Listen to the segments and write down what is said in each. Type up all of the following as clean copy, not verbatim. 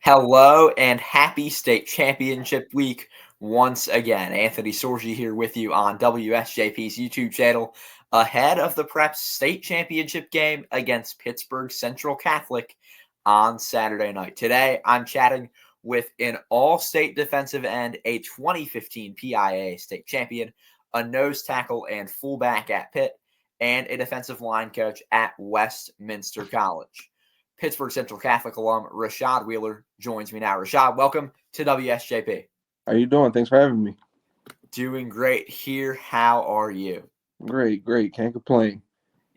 Hello and happy state championship week once again. Anthony Sorgi here with you on WSJP's YouTube channel ahead of the Prep state championship game against Pittsburgh Central Catholic on Saturday night. Today, I'm chatting with an all-state defensive end, a 2015 PIAA state champion, a nose tackle and fullback at Pitt, and a defensive line coach at Westminster College. Pittsburgh Central Catholic alum Rashad Wheeler joins me now. Rashad, welcome to WSJP. How you doing? Thanks for having me. Doing great here. How are you? Great. Can't complain.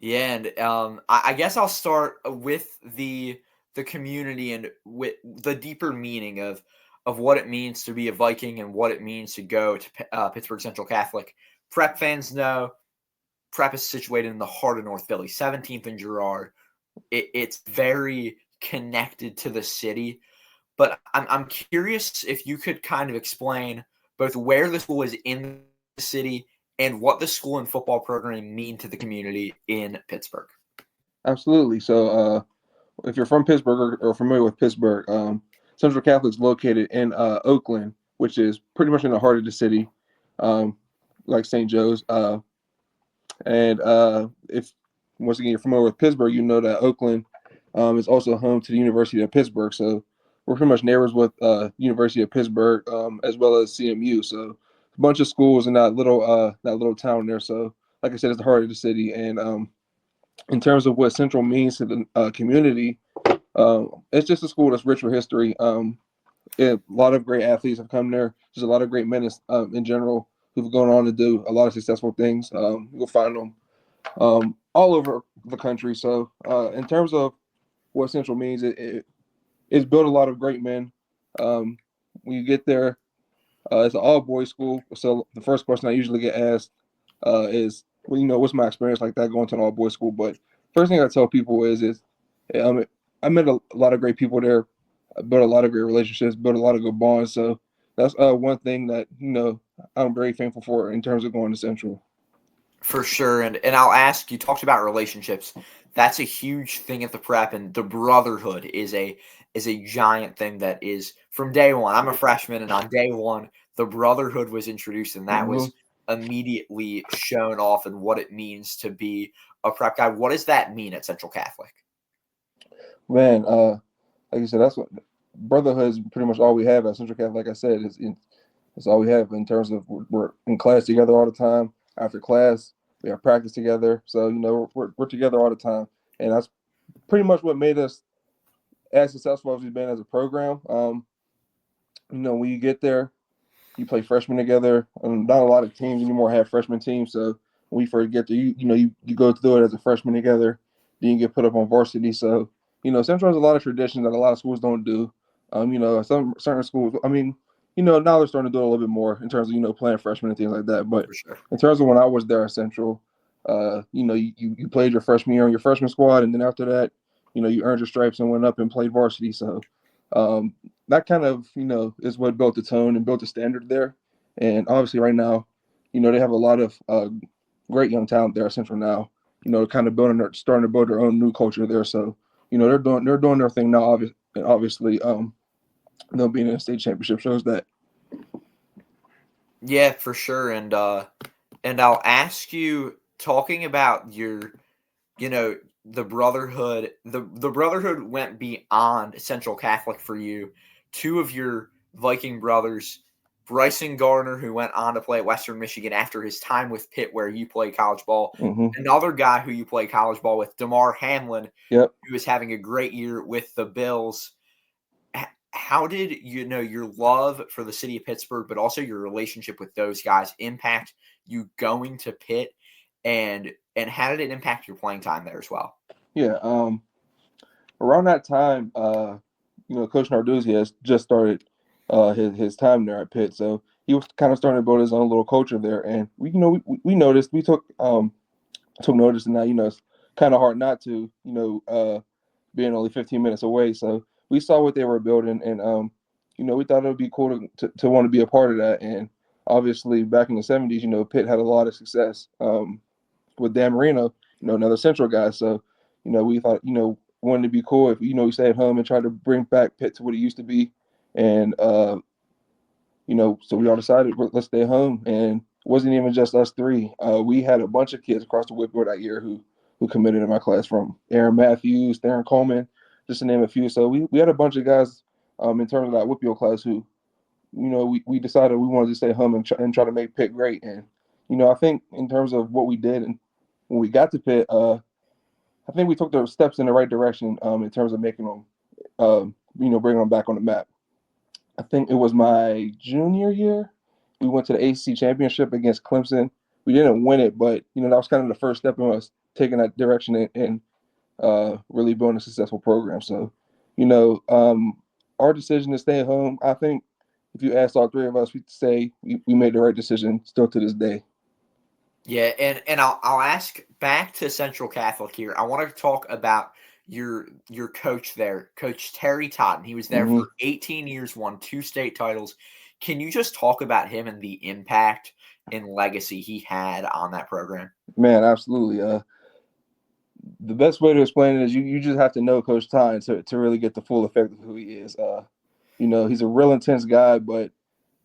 Yeah, and I guess I'll start with the community and with the deeper meaning of what it means to be a Viking and what it means to go to Pittsburgh Central Catholic. Prep fans know Prep is situated in the heart of North Philly, 17th and Girard. It's very connected to the city, but I'm curious if you could kind of explain both where the school is in the city and what the school and football program mean to the community in Pittsburgh. Absolutely. So if you're from Pittsburgh or familiar with Pittsburgh, Central Catholic is located in Oakland, which is pretty much in the heart of the city, like St. Joe's. And if once again you're familiar with Pittsburgh, you know that Oakland is also home to the University of Pittsburgh. So we're pretty much neighbors with University of Pittsburgh as well as CMU. So a bunch of schools in that little town there. So like I said, it's the heart of the city. And in terms of what Central means to the community, it's just a school that's rich with history. A lot of great athletes have come there. There's a lot of great men in general who've gone on to do a lot of successful things. You'll find them all over the country. So in terms of what Central means, it's built a lot of great men. When you get there, it's an all-boys school. So the first question I usually get asked is, well, what's my experience like that going to an all-boys school? But first thing I tell people is I met a lot of great people there. I built a lot of great relationships, built a lot of good bonds. So that's one thing that, I'm very thankful for in terms of going to Central. For sure. And I'll ask, you talked about relationships. That's a huge thing at the Prep, and the brotherhood is a giant thing that is from day one. I'm a freshman, and on day one, the brotherhood was introduced, and that was immediately shown off in what it means to be a Prep guy. What does that mean at Central Catholic? Man, like you said, that's what brotherhood is pretty much all we have at Central Catholic. Like I said, it's all we have in terms of we're in class together all the time. After class, we have practice together. So, we're together all the time. And that's pretty much what made us as successful as we've been as a program. When you get there, you play freshmen together. Not a lot of teams anymore have freshman teams. So when we first get there, you go through it as a freshman together. Then you get put up on varsity. So, Central has a lot of traditions that a lot of schools don't do. Some certain schools, now they're starting to do it a little bit more in terms of, playing freshmen and things like that. But sure, in terms of when I was there at Central, you played your freshman year on your freshman squad. And then after that, you earned your stripes and went up and played varsity. So that kind of, is what built the tone and built the standard there. And obviously right now, they have a lot of great young talent there at Central now, kind of starting to build their own new culture there. So, they're doing their thing now, obviously. Them being in a state championship shows that. Yeah, for sure. And I'll ask you, talking about your, the brotherhood, the brotherhood went beyond Central Catholic for you. Two of your Viking brothers, Bryson Gardner, who went on to play at Western Michigan after his time with Pitt, where you play college ball. Mm-hmm. Another guy who you play college ball with, DeMar Hamlin, Yep. who is having a great year with the Bills. How did your love for the city of Pittsburgh, but also your relationship with those guys, impact you going to Pitt, and how did it impact your playing time there as well? Yeah, around that time, Coach Narduzzi has just started his time there at Pitt, so he was kind of starting to build his own little culture there, and we noticed, we took notice, and now it's kind of hard not to, being only 15 minutes away, so. We saw what they were building, and we thought it would be cool to want to be a part of that. And obviously, back in the 70s, Pitt had a lot of success with Dan Marino, another Central guy. So, we thought, wanted to be cool if we stay at home and try to bring back Pitt to what it used to be, and so we all decided let's stay home, and it wasn't even just us three. We had a bunch of kids across the Whitfield that year who committed in my class, from Aaron Matthews, Darren Coleman, just to name a few. So we had a bunch of guys in terms of that Whitfield class who we decided we wanted to stay home and try to make Pitt great. And I think in terms of what we did and when we got to Pitt, I think we took the steps in the right direction in terms of making them, bringing them back on the map. I think it was my junior year. We went to the ACC championship against Clemson. We didn't win it, but that was kind of the first step in us taking that direction and really building a successful program. So, our decision to stay at home, I think if you asked all three of us, we'd say we made the right decision still to this day. Yeah, and I'll ask back to Central Catholic here. I want to talk about your coach there, Coach Terry Totten. He was there Mm-hmm. for 18 years, won 2 state titles. Can you just talk about him and the impact and legacy he had on that program? Man, absolutely. The best way to explain it is you just have to know Coach Totten to really get the full effect of who he is. He's a real intense guy, but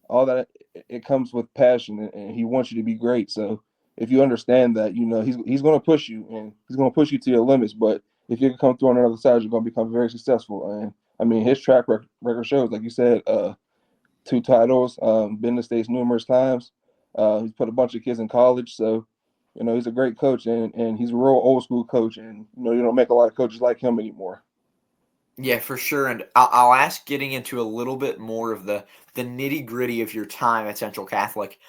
all that it comes with passion, and he wants you to be great. So if you understand that, he's going to push you, and he's going to push you to your limits. But if you can come through on the other side, you're going to become very successful. And I mean, his track record shows, like you said, 2 titles, been to states numerous times. He's put a bunch of kids in college, so he's a great coach, and he's a real old school coach, and you don't make a lot of coaches like him anymore. Yeah, for sure. And I'll ask, getting into a little bit more of the nitty gritty of your time at Central Catholic.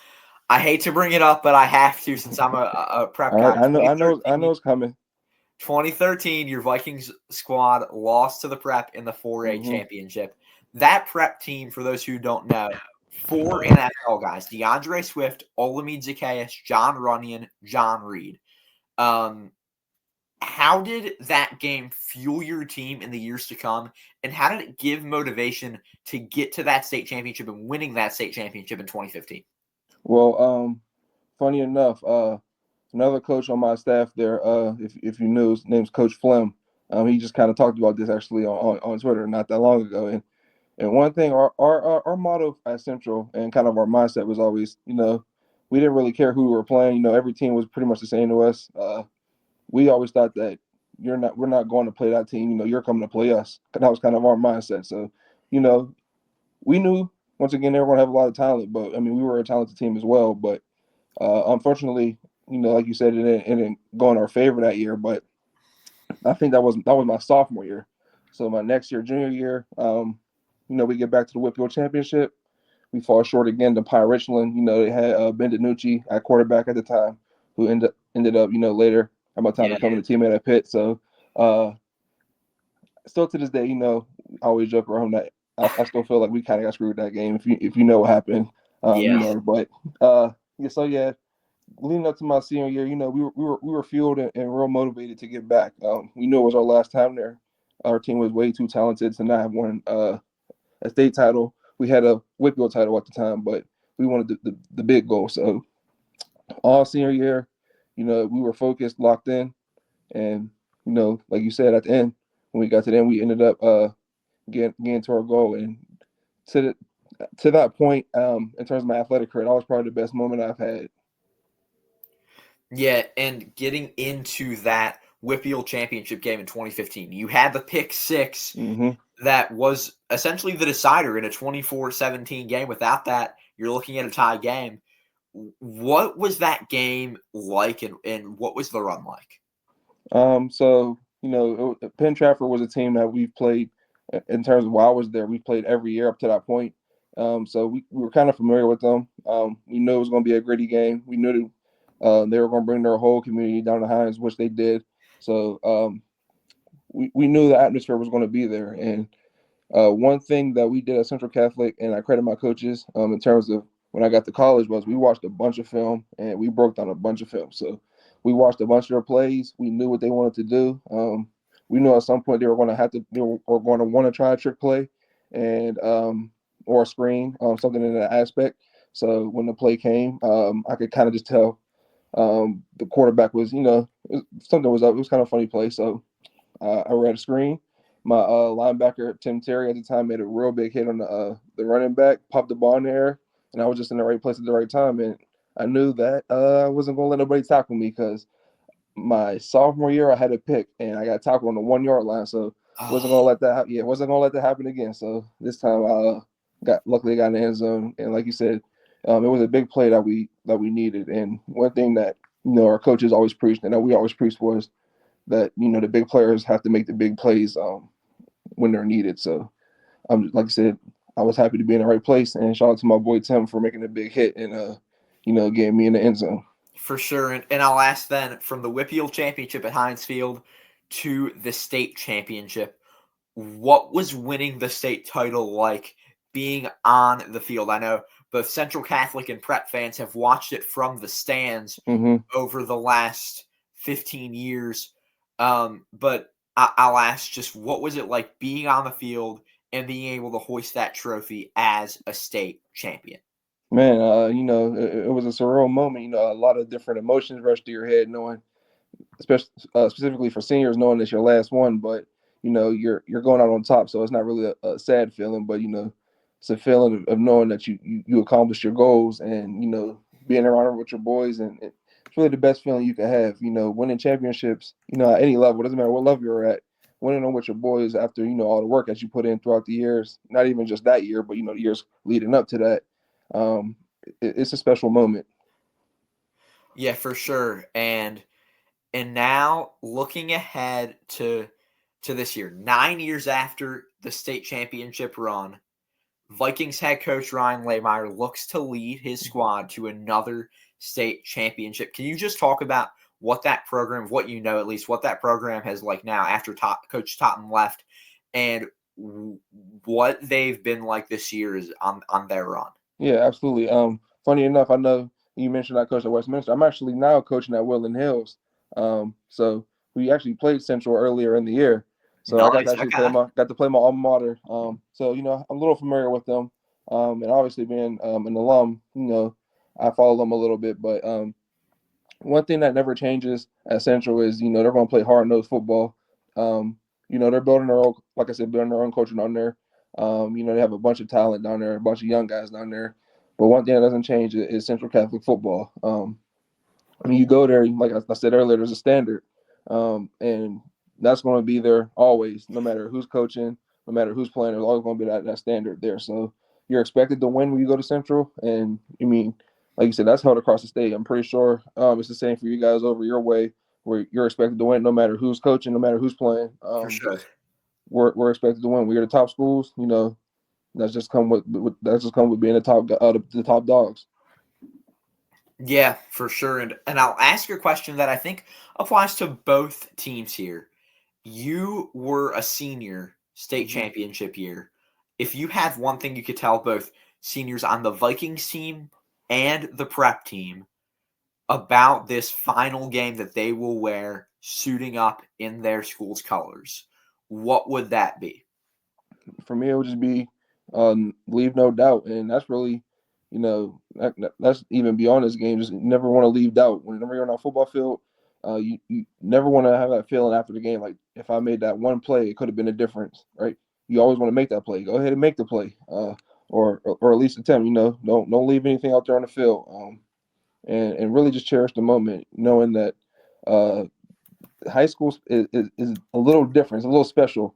I hate to bring it up, but I have to since I'm a prep All right, guy. I know it's coming. 2013, your Vikings squad lost to the prep in the 4A Mm-hmm. championship. That prep team, for those who don't know, 4 NFL guys: DeAndre Swift, Olamide Zacchaeus, John Runyon, John Reed. How did that game fuel your team in the years to come, and how did it give motivation to get to that state championship and winning that state championship in 2015? Well, funny enough, another coach on my staff there, if you knew, his name's Coach Flem. He just kind of talked about this actually on Twitter not that long ago. And one thing, our motto at Central and kind of our mindset was always, we didn't really care who we were playing. Every team was pretty much the same to us. We always thought that we're not going to play that team. You're coming to play us. That was kind of our mindset. So, we knew once again everyone have a lot of talent, but I mean we were a talented team as well. But unfortunately, like you said, it didn't go in our favor that year. But I think that was my sophomore year. So my next year, junior year, we get back to the Whitfield Championship. We fall short again to Pine Richland. They had Ben DiNucci at quarterback at the time, who ended up, later at my time becoming a teammate at Pitt. So still to this day, I always joke around that I still feel like we kind of got screwed that game if you know what happened. But so yeah, leading up to my senior year, we were fueled and real motivated to get back. We knew it was our last time there. Our team was way too talented to not have won a state title. We had a Whitfield title at the time, but we wanted the big goal. So all senior year, we were focused, locked in, and like you said, at the end, when we got to the end, we ended up getting to our goal. And to that point, in terms of my athletic career, that was probably the best moment I've had. Yeah, and getting into that Whitfield championship game in 2015, you had the pick 6 Mm-hmm. that was essentially the decider in a 24-17 game. Without that, you're looking at a tie game. What was that game like, and what was the run like? So Penn Trafford was a team that we've played in terms of while I was there. We played every year up to that point. So we were kind of familiar with them. We knew it was going to be a gritty game. We knew they were going to bring their whole community down to Hines, which they did. So we knew the atmosphere was going to be there. And one thing that we did at Central Catholic, and I credit my coaches in terms of when I got to college, was we watched a bunch of film and we broke down a bunch of film. So we watched a bunch of their plays. We knew what they wanted to do. We knew at some point they were going to want to try a trick play and or a screen, something in that aspect. So when the play came, I could kind of just tell the quarterback was, something was up. It was kind of a funny play. So I read a screen. My linebacker Tim Terry at the time made a real big hit on the running back, popped the ball in the air, and I was just in the right place at the right time. And I knew that I wasn't going to let nobody tackle me because my sophomore year I had a pick and I got tackled on the 1 yard line. So wasn't Oh, going to let that. Wasn't going to let that happen again. So this time I got in the end zone, and like you said, it was a big play that we needed. And one thing that our coaches always preached and that we always preached was that the big players have to make the big plays when they're needed. So like I said, I was happy to be in the right place, and shout out to my boy Tim for making a big hit and getting me in the end zone. for sure. And I'll ask then, from the Whippeal Championship at Heinz Field to the state championship, what was winning the state title like being on the field? I know both Central Catholic and Prep fans have watched it from the stands Mm-hmm. over the last 15 years. But I'll ask, just what was it like being on the field and being able to hoist that trophy as a state champion? Man, it was a surreal moment. A lot of different emotions rushed to your head, knowing, especially specifically for seniors, knowing it's your last one. But you're going out on top, so it's not really a sad feeling, but it's a feeling of knowing that you accomplished your goals, and being around with your boys, and it's really the best feeling you can have. Winning championships, at any level, it doesn't matter what level you're at. Winning them with your boys after all the work that you put in throughout the years, not even just that year, but the years leading up to that. Um, it's a special moment. Yeah, for sure. And now looking ahead to this year, 9 years after the state championship run, Vikings head coach Ryan Lehmeyer looks to lead his squad to another state championship. Can you just talk about what that program, what you know at least, what that program has like now after Coach Totten left, and what they've been like this year is on their run? Yeah, absolutely. Funny enough, I know you mentioned I coached at Westminster. I'm actually now coaching at Woodland Hills. So we actually played Central earlier in the year. So I got to Nice. actually Okay. play my alma mater. So I'm a little familiar with them. And obviously being an alum, I follow them a little bit. But one thing that never changes at Central is they're going to play hard nosed football. They're building their own, like I said, building their own culture down there. They have a bunch of talent down there, a bunch of young guys down there. But one thing that doesn't change is Central Catholic football. You go there, like I said earlier, there's a standard, and that's going to be there always, no matter who's coaching, no matter who's playing. There's always going to be that standard there. So you're expected to win when you go to Central, and like you said, that's held across the state. I'm pretty sure it's the same for you guys over your way, where you're expected to win no matter who's coaching, no matter who's playing. For sure. We're expected to win. We're the top schools, that's just come with being the top dogs. Yeah, for sure. And I'll ask you a question that I think applies to both teams here. You were a senior state Mm-hmm. championship year. If you have one thing you could tell both seniors on the Vikings team and the prep team about this final game that they will wear suiting up in their school's colors, what would that be? For me, it would just be leave no doubt, and that's really, that's even beyond this game. Just never want to leave doubt. Whenever you're on a football field, you never want to have that feeling after the game. Like if I made that one play, it could have been a difference, right? You always want to make that play. Go ahead and make the play, or at least attempt. Don't leave anything out there on the field, and really just cherish the moment, knowing that uh, high school is a little different. It's a little special.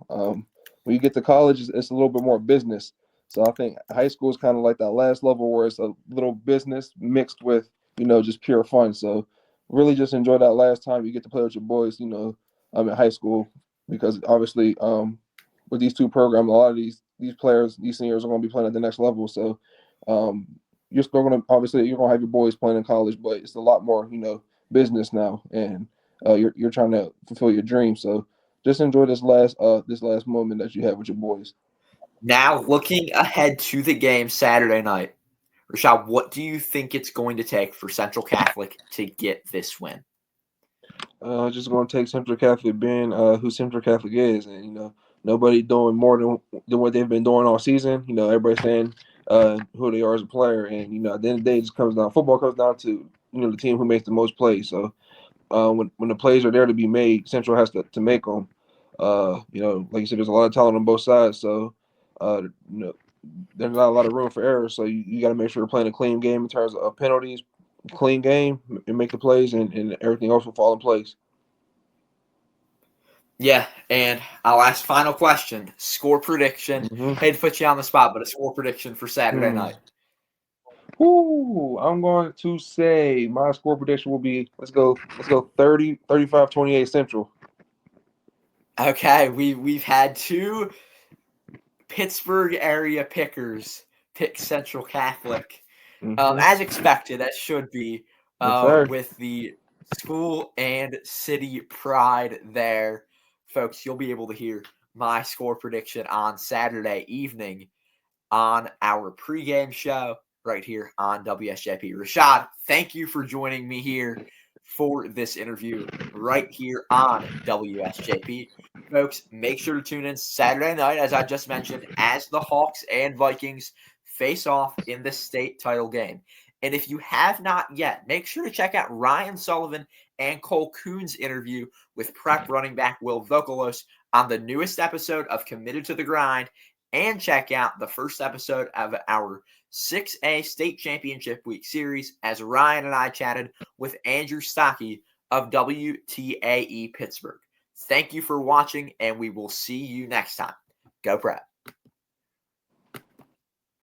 When you get to college, it's a little bit more business. So I think high school is kind of like that last level where it's a little business mixed with just pure fun. So really just enjoy that last time you get to play with your boys. In high school, because obviously with these two programs, a lot of these players, these seniors are going to be playing at the next level. So um, you're still going to obviously you're going to have your boys playing in college, but it's a lot more business now, and you're trying to fulfill your dream. So just enjoy this last moment that you have with your boys. Now, looking ahead to the game Saturday night, Rashad, what do you think it's going to take for Central Catholic to get this win? Just going to take Central Catholic being who Central Catholic is, and nobody doing more than what they've been doing all season. Everybody saying who they are as a player, and at the end of the day, it just comes down. Football comes down to the team who makes the most plays. So when the plays are there to be made, Central has to make them. Like you said, there's a lot of talent on both sides, so there's not a lot of room for error. So you got to make sure you're playing a clean game in terms of penalties, clean game, and make the plays, and everything else will fall in place. Yeah, and I'll ask final question. Score prediction. Mm-hmm. Hate to put you on the spot, but a score prediction for Saturday night. Ooh, I'm going to say my score prediction will be let's go 30, 35, 28 Central. Okay, we've had two Pittsburgh area pickers pick Central Catholic. Mm-hmm. As expected, as should be, Yes, sir. with the school and city pride there. Folks, you'll be able to hear my score prediction on Saturday evening on our pregame show right here on WSJP. Rashad, thank you for joining me here for this interview right here on WSJP. Folks, make sure to tune in Saturday night, as I just mentioned, as the Hawks and Vikings face off in the state title game. And if you have not yet, make sure to check out Ryan Sullivan and Cole Kuhn's interview with prep running back Will Vokalos on the newest episode of Committed to the Grind, and check out the first episode of our 6A State Championship Week series as Ryan and I chatted with Andrew Stockey of WTAE Pittsburgh. Thank you for watching, and we will see you next time. Go Prep.